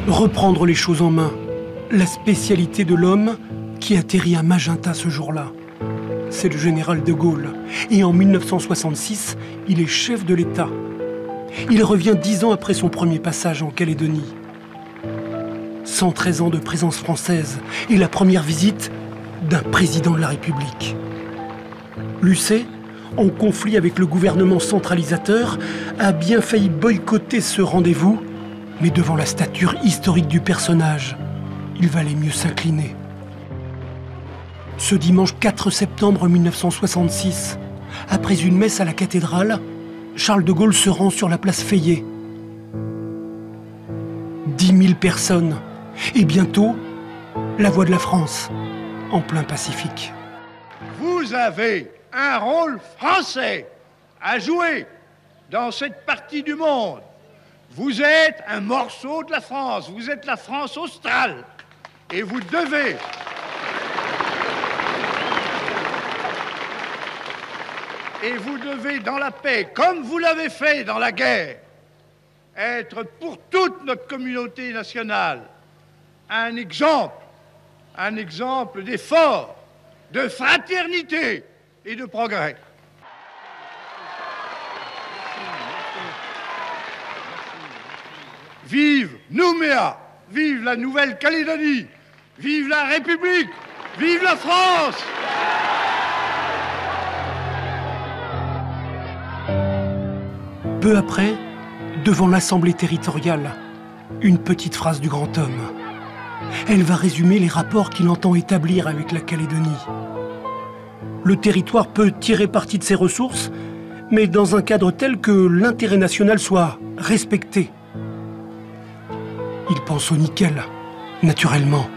Reprendre les choses en main, la spécialité de l'homme qui atterrit à Magenta ce jour-là. C'est le général de Gaulle. Et en 1966, il est chef de l'État. Il revient 10 ans après son premier passage en Calédonie. 113 ans de présence française et la première visite d'un président de la République. Lucé, en conflit avec le gouvernement centralisateur, a bien failli boycotter ce rendez-vous, mais devant la stature historique du personnage, il valait mieux s'incliner. Ce dimanche 4 septembre 1966, après une messe à la cathédrale, Charles de Gaulle se rend sur la place Fayet. 10 000 personnes, et bientôt, la voix de la France, en plein Pacifique. Vous avez un rôle français à jouer dans cette partie du monde. Vous êtes un morceau de la France, vous êtes la France australe, et vous devez dans la paix, comme vous l'avez fait dans la guerre, être pour toute notre communauté nationale un exemple d'effort, de fraternité et de progrès. Vive Nouméa, vive la Nouvelle-Calédonie, vive la République, vive la France! Peu après, devant l'Assemblée territoriale, une petite phrase du grand homme. Elle va résumer les rapports qu'il entend établir avec la Calédonie. Le territoire peut tirer parti de ses ressources, mais dans un cadre tel que l'intérêt national soit respecté. Il pense au nickel, naturellement.